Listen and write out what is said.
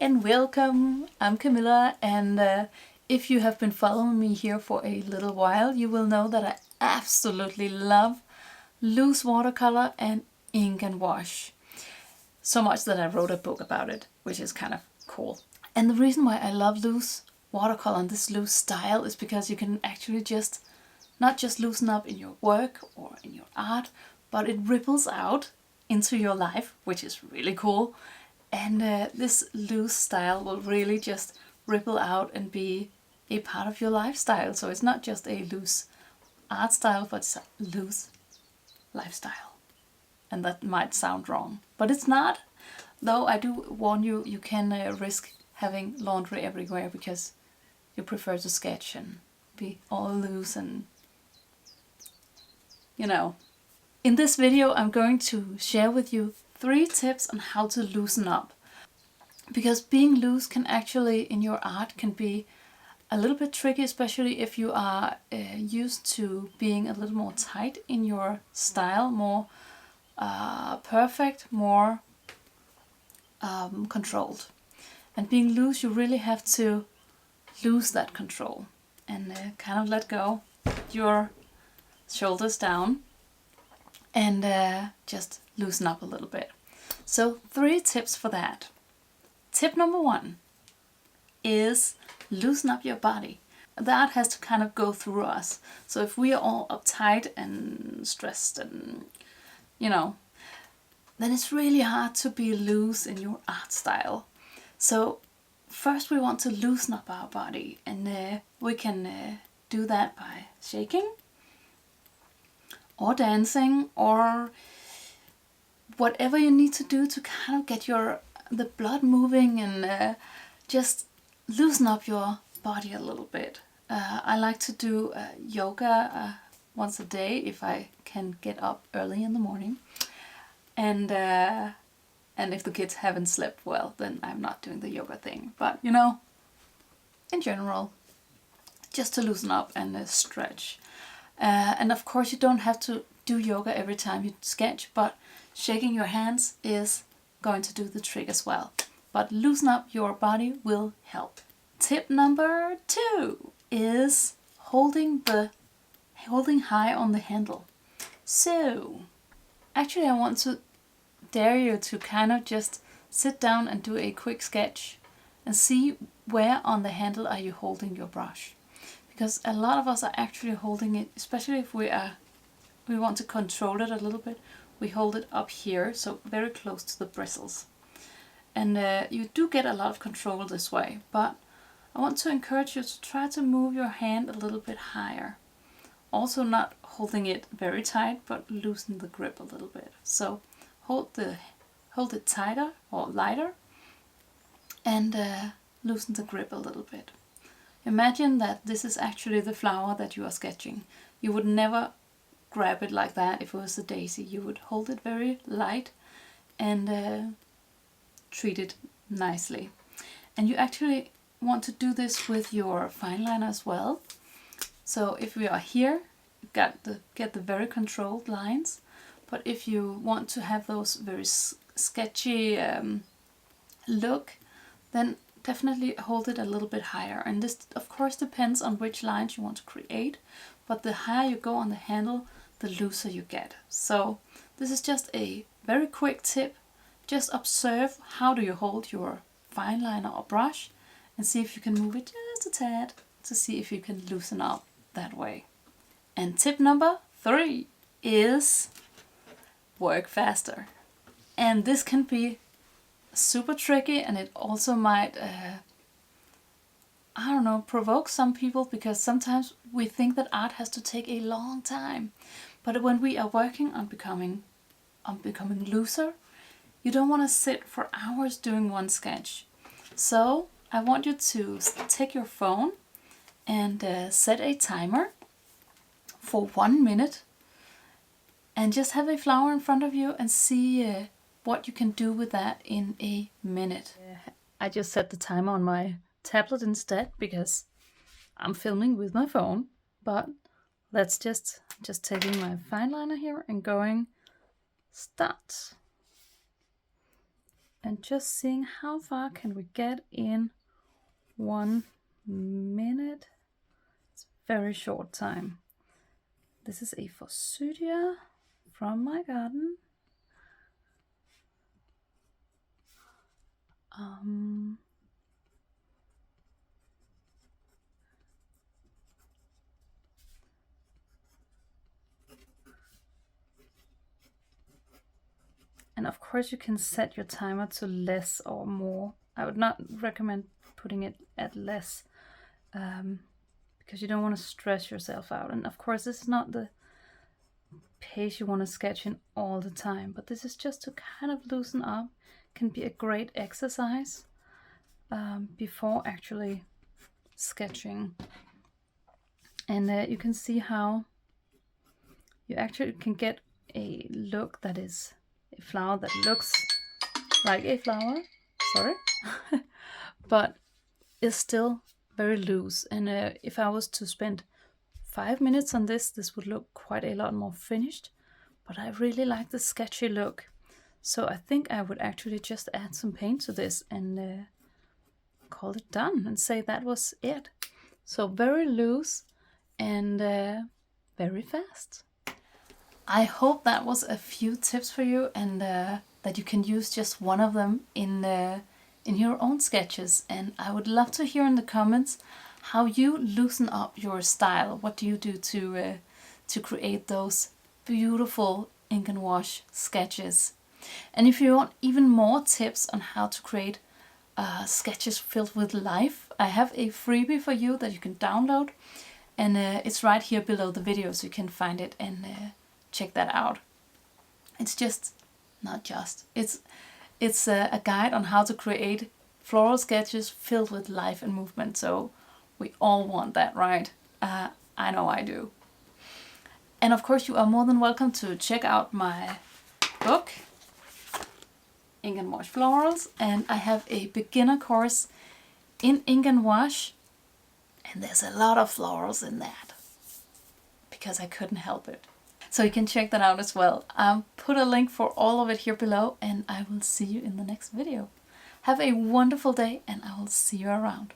and welcome. I'm Camilla, and if you have been following me here for a little while, you will know that I absolutely love loose watercolor and ink and wash. So much that I wrote a book about it, which is kind of cool. And the reason why I love loose watercolor and this loose style is because you can actually not just loosen up in your work or in your art, but it ripples out into your life, which is really cool. And this loose style will really just ripple out and be a part of your lifestyle. So it's not just a loose art style, but it's a loose lifestyle. And that might sound wrong, but it's not. Though I do warn you, you can risk having laundry everywhere because you prefer to sketch and be all loose and, you know. In this video, I'm going to share with you 3 tips on how to loosen up. Because being loose can actually, in your art, can be a little bit tricky, especially if you are used to being a little more tight in your style, more perfect, more controlled. And being loose, you really have to lose that control and kind of let go, put your shoulders down, and just loosen up a little bit. So 3 tips for that. Tip number 1 is loosen up your body. That has to kind of go through us. So if we are all uptight and stressed and, you know, then it's really hard to be loose in your art style. So first we want to loosen up our body, and we can do that by shaking or dancing or whatever you need to do to kind of get the blood moving and just loosen up your body a little bit. I like to do yoga once a day if I can get up early in the morning, and if the kids haven't slept well, then I'm not doing the yoga thing. But you know, in general, just to loosen up and stretch. And of course, you don't have to do yoga every time you sketch, but shaking your hands is going to do the trick as well. But loosen up your body will help. Tip number 2 is holding high on the handle. So actually I want to dare you to kind of just sit down and do a quick sketch and see where on the handle are you holding your brush. Because a lot of us are actually holding it, especially if we want to control it a little bit. We hold it up here, so very close to the bristles. And you do get a lot of control this way, but I want to encourage you to try to move your hand a little bit higher. Also not holding it very tight, but loosen the grip a little bit. So hold it tighter or lighter, and loosen the grip a little bit. Imagine that this is actually the flower that you are sketching. You would never grab it like that if it was a daisy. You would hold it very light and treat it nicely. And you actually want to do this with your fineliner as well. So if we are here, you get the very controlled lines. But if you want to have those very sketchy look, then definitely hold it a little bit higher. And this of course depends on which lines you want to create, but the higher you go on the handle, the looser you get. So this is just a very quick tip. Just observe how do you hold your fineliner or brush and see if you can move it just a tad to see if you can loosen up that way. And tip number 3 is work faster. And this can be super tricky, and it also might provoke some people, because sometimes we think that art has to take a long time. But when we are working on becoming looser, you don't want to sit for hours doing one sketch. So I want you to take your phone and set a timer for 1 minute and just have a flower in front of you and see what you can do with that in a minute. I just set the timer on my tablet instead because I'm filming with my phone, but let's just taking my fineliner here and going start. and just seeing how far can we get in 1 minute. It's a very short time. This is a forsythia from my garden. And of course you can set your timer to less or more. I would not recommend putting it at less because you don't want to stress yourself out. And of course this is not the pace you want to sketch in all the time, but this is just to kind of loosen up. Can be a great exercise before actually sketching. And you can see how you actually can get a look that is a flower that looks like a flower, sorry, but is still very loose. And if I was to spend 5 minutes on this, this would look quite a lot more finished, but I really like the sketchy look. So I think I would actually just add some paint to this and call it done and say that was it. So very loose and very fast. I hope that was a few tips for you and that you can use just one of them in your own sketches. And I would love to hear in the comments how you loosen up your style. What do you do to create those beautiful ink and wash sketches? And if you want even more tips on how to create sketches filled with life, I have a freebie for you that you can download, and it's right here below the video, so you can find it and check that out. It's it's a guide on how to create floral sketches filled with life and movement. So we all want that, right? I know I do. And of course you are more than welcome to check out my book, Ink and Wash Florals, and I have a beginner course in ink and wash, and there's a lot of florals in that because I couldn't help it. So you can check that out as well. Put a link for all of it here below, and I will see you in the next video. Have a wonderful day, and I will see you around.